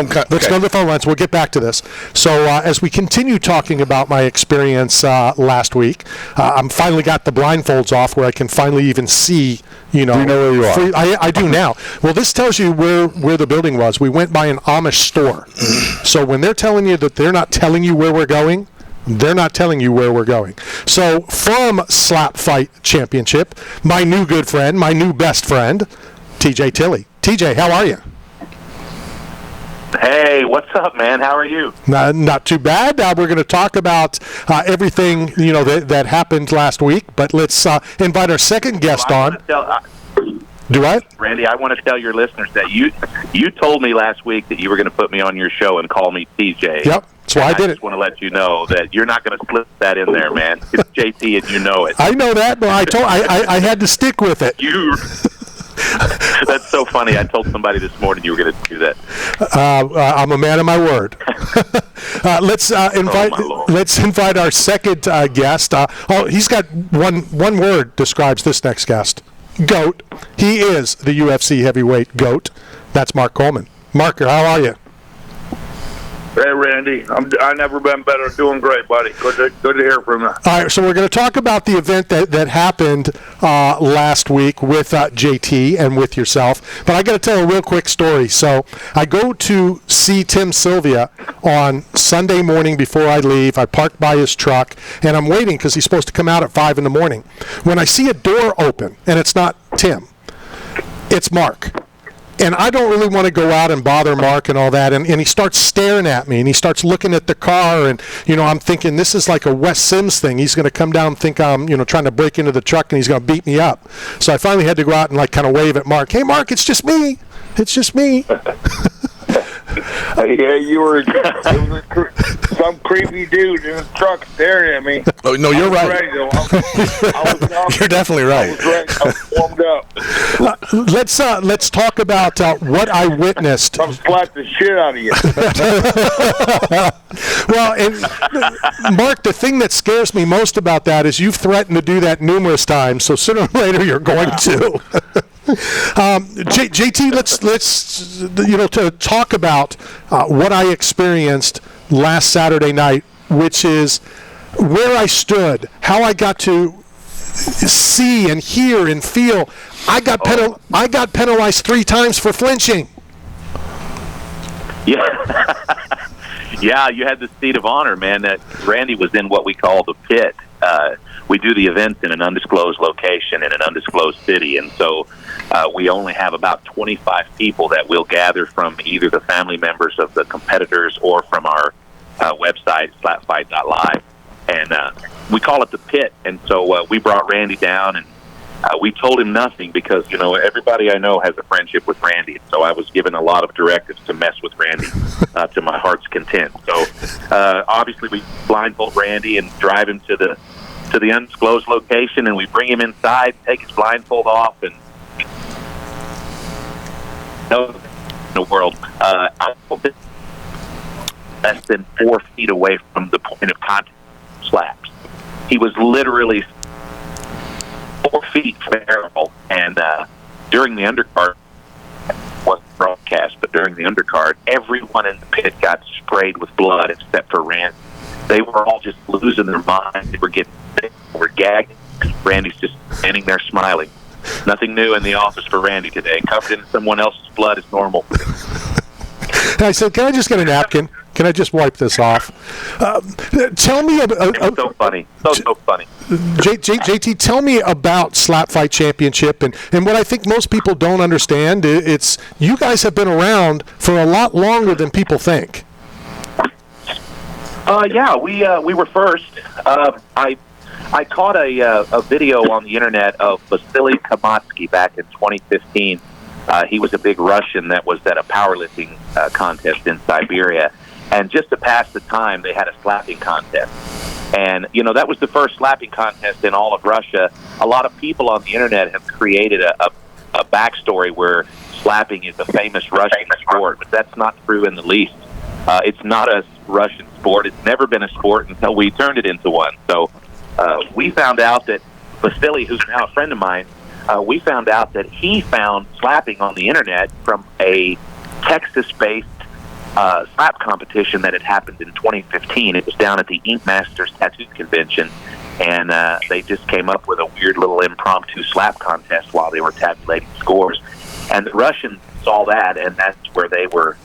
Let's go to the phone lines. We'll get back to this. So as we continue talking about my experience last week, I'm finally got the blindfolds off where I can finally even see, Do you know where you are? I do now. Well, this tells you where the building was. We went by an Amish store. So when they're telling you that they're not telling you where we're going, they're not telling you where we're going. So from SlapFIGHT Championship, my new good friend, my new best friend, TJ Tilley. TJ, how are you? Hey, what's up, man? How are you? Not too bad. We're going to talk about everything that happened last week, but let's invite our second guest on. Do what? Randy, I want to tell your listeners that you told me last week that you were going to put me on your show and call me TJ. Yep, that's why I did it. I just want to let you know that you're not going to slip that in there, man. It's JT, and you know it. I know that, but I had to stick with it. That's so funny. I told somebody this morning you were going to do that. I'm a man of my word. Let's invite our second guest. He's got one word describes this next guest. GOAT. He is the UFC heavyweight GOAT. That's Mark Coleman. Marker, how are you? Hey, Randy. I've never been better. Doing great, buddy. Good to hear from you. All right, so we're going to talk about the event that happened last week with JT and with yourself. But I got to tell a real quick story. So I go to see Tim Sylvia on Sunday morning before I leave. I park by his truck, and I'm waiting because he's supposed to come out at 5 in the morning. When I see a door open, and it's not Tim, it's Mark. And I don't really want to go out and bother Mark and all that. And he starts staring at me, and he starts looking at the car. And, I'm thinking this is like a Wes Sims thing. He's going to come down and think I'm, trying to break into the truck, and he's going to beat me up. So I finally had to go out and, kind of wave at Mark. Hey, Mark, it's just me. It's just me. Yeah, you were some creepy dude in the truck staring at me. Oh, no, you're right. Ready, You're dedefinitely right. I was warmed up. Let's talk about what I witnessed. I'm slap the shit out of you. Well, and Mark, the thing that scares me most about that is you've threatened to do that numerous times. So sooner or later you're going to. JT, let's to talk about what I experienced last Saturday night, which is where I stood, how I got to see and hear and feel. I got penalized 3 times for flinching. Yeah, yeah, you had the seat of honor, man. That Randy was in what we call the pit. We do the events in an undisclosed location in an undisclosed city, and so we only have about 25 people that will gather from either the family members of the competitors or from our website, SlapFIGHT.live. And we call it the pit. And so we brought Randy down, and we told him nothing because, everybody I know has a friendship with Randy. So I was given a lot of directives to mess with Randy to my heart's content. So obviously we blindfold Randy and drive him to the undisclosed location, and we bring him inside, take his blindfold off, and in the world, less than 4 feet away from the point of contact slaps. He was literally 4 feet from the barrel, and during the undercard, wasn't broadcast, but during the undercard, everyone in the pit got sprayed with blood except for Randy. They were all just losing their minds. They were getting sick, they were gagging. Randy's just standing there smiling. Nothing new in the office for Randy today. Covered in someone else's blood is normal. I said, can I just get a napkin? Can I just wipe this off? Tell me about... It's so funny. So funny. JT, tell me about SlapFIGHT Championship. And what I think most people don't understand, it's you guys have been around for a lot longer than people think. Yeah, we were first. I caught a video on the internet of Vasily Kamatsky back in 2015. He was a big Russian that was at a powerlifting contest in Siberia. And just to pass the time, they had a slapping contest. And, that was the first slapping contest in all of Russia. A lot of people on the internet have created a backstory where slapping is a famous Russian sport, but that's not true in the least. It's not a Russian sport. It's never been a sport until we turned it into one. So we found out that Vasily, who's now a friend of mine, we found out that he found slapping on the internet from a Texas-based slap competition that had happened in 2015. It was down at the Ink Masters Tattoo Convention, and they just came up with a weird little impromptu slap contest while they were tabulating scores. And the Russians saw that, and that's where they were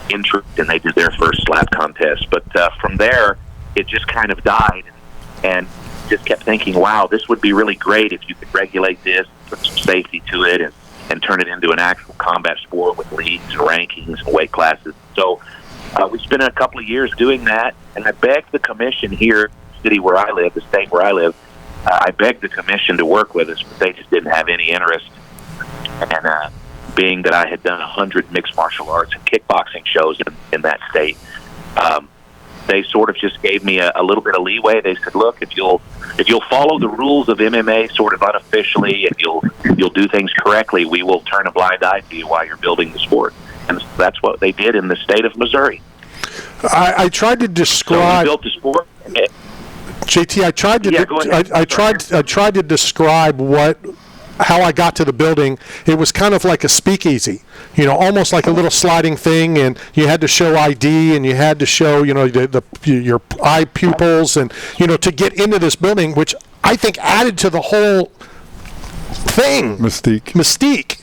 intrigued, and they did their first slap contest. But from there, it just kind of died, and just kept thinking, wow, this would be really great if you could regulate this, put some safety to it, and turn it into an actual combat sport with leagues and rankings and weight classes. So we spent a couple of years doing that, and I begged the commission here, the city where I live, the state where I live, I begged the commission to work with us, but they just didn't have any interest. And being that I had done 100 mixed martial arts and kickboxing shows in that state, they sort of just gave me a little bit of leeway. They said, look, if you'll follow the rules of MMA sort of unofficially, and you'll do things correctly, we will turn a blind eye to you while you're building the sport. And that's what they did in the state of Missouri. I tried to describe. So we built the sport. JT, I tried to describe how I got to the building. It was kind of like a speakeasy, almost like a little sliding thing, and you had to show ID, and you had to show, your eye pupils, and, to get into this building, which I think added to the whole thing. Mystique.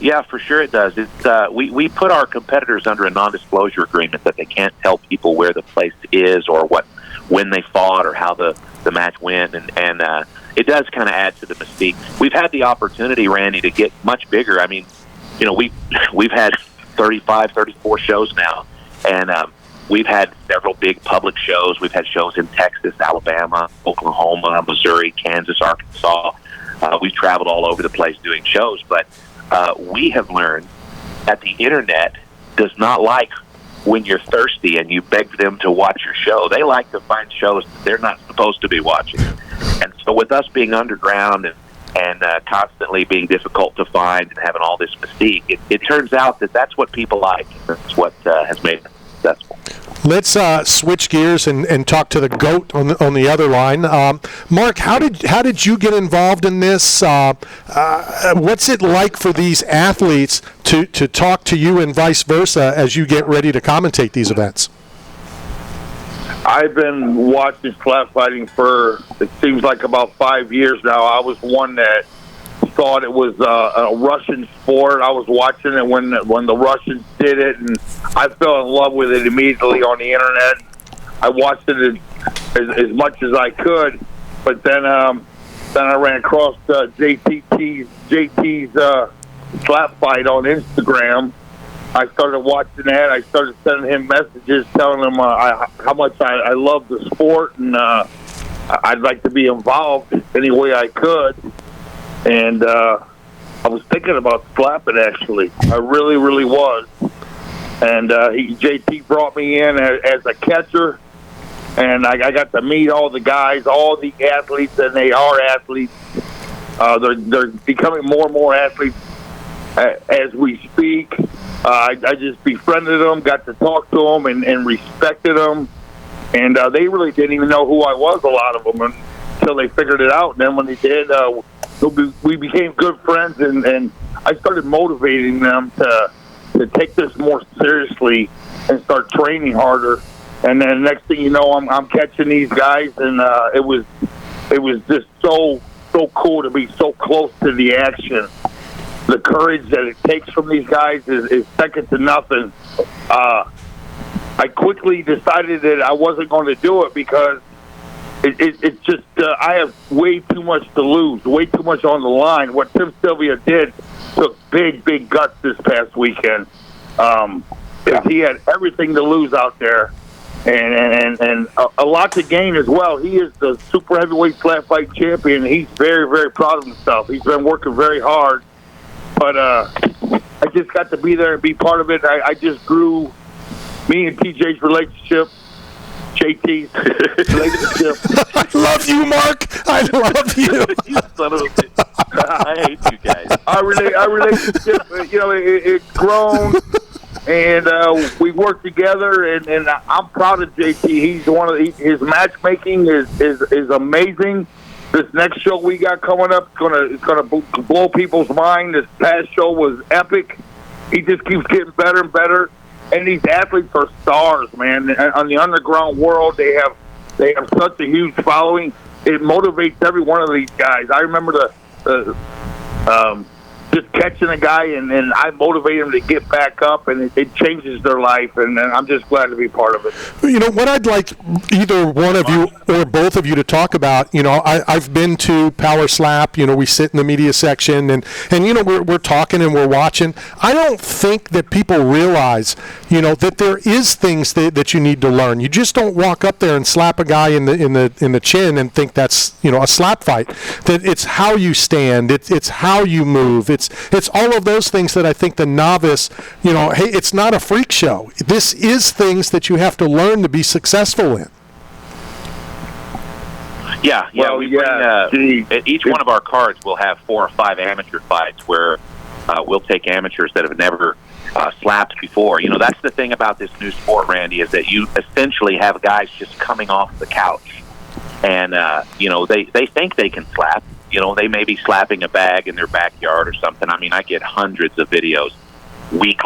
Yeah, for sure it does. It's we put our competitors under a non-disclosure agreement that they can't tell people where the place is or when they fought or how the match went, and it does kind of add to the mystique. We've had the opportunity, Randy, to get much bigger. I mean, we've had 35, 34 shows now, and we've had several big public shows. We've had shows in Texas, Alabama, Oklahoma, Missouri, Kansas, Arkansas. We've traveled all over the place doing shows, but we have learned that the internet does not like when you're thirsty and you beg them to watch your show. They like to find shows that they're not supposed to be watching. And so with us being underground and constantly being difficult to find and having all this mystique, it turns out that that's what people like. That's what has made it successful. Let's switch gears and talk to the GOAT on the other line. Mark, how did you get involved in this? What's it like for these athletes to talk to you and vice versa as you get ready to commentate these events? I've been watching slap fighting for, it seems like, about 5 years now. I was one that thought it was a Russian sport. I was watching it when the Russians did it, and I fell in love with it immediately on the internet. I watched it as much as I could, but then I ran across JT's slap fight on Instagram. I started watching that. I started sending him messages telling him how much I love the sport, and I'd like to be involved any way I could. And I was thinking about slapping, actually. I really, really was. And JT brought me in as a catcher, and I got to meet all the guys, all the athletes, and they are athletes. They're becoming more and more athletes as we speak. I just befriended them, got to talk to them, and respected them. And they really didn't even know who I was, a lot of them, until they figured it out. And then when they did, we became good friends, and I started motivating them to take this more seriously and start training harder. And then next thing you know, I'm catching these guys, and it was just so cool to be so close to the action. The courage that it takes from these guys is second to nothing. I quickly decided that I wasn't going to do it because it's just I have way too much to lose, way too much on the line. What Tim Sylvia did took big guts this past weekend. He had everything to lose out there, and a lot to gain as well. He is the super heavyweight slap fight champion. He's very, very proud of himself. He's been working very hard, but I just got to be there and be part of it. I just grew me and TJ's relationship. JT's relationship. I love you, Mark. I love you. You son of a bitch. I hate you guys. Our relationship, it's grown, and we work together. And I'm proud of JT. He's his matchmaking is amazing. This next show we got coming up is gonna blow people's mind. This past show was epic. He just keeps getting better and better. And these athletes are stars, man. On the underground world, they have such a huge following. It motivates every one of these guys. I remember just catching a guy, and I motivate him to get back up, and it changes their life, and I'm just glad to be part of it. You know, what I'd like either one of you or both of you to talk about, you know, I've been to Power Slap, you know, we sit in the media section, and you know, we're talking and we're watching. I don't think that people realize, you know, that there is things that you need to learn. You just don't walk up there and slap a guy in the chin and think that's, you know, a slap fight. That it's how you stand, it's how you move, it's all of those things that I think the novice, you know, hey, it's not a freak show. This is things that you have to learn to be successful in. Yeah. Well, we bring, each one of our cards will have 4 or 5 amateur fights where we'll take amateurs that have never slapped before. You know, that's the thing about this new sport, Randy, is that you essentially have guys just coming off the couch. And, you know, they think they can slap. You know, they may be slapping a bag in their backyard or something. I mean, I get hundreds of videos weekly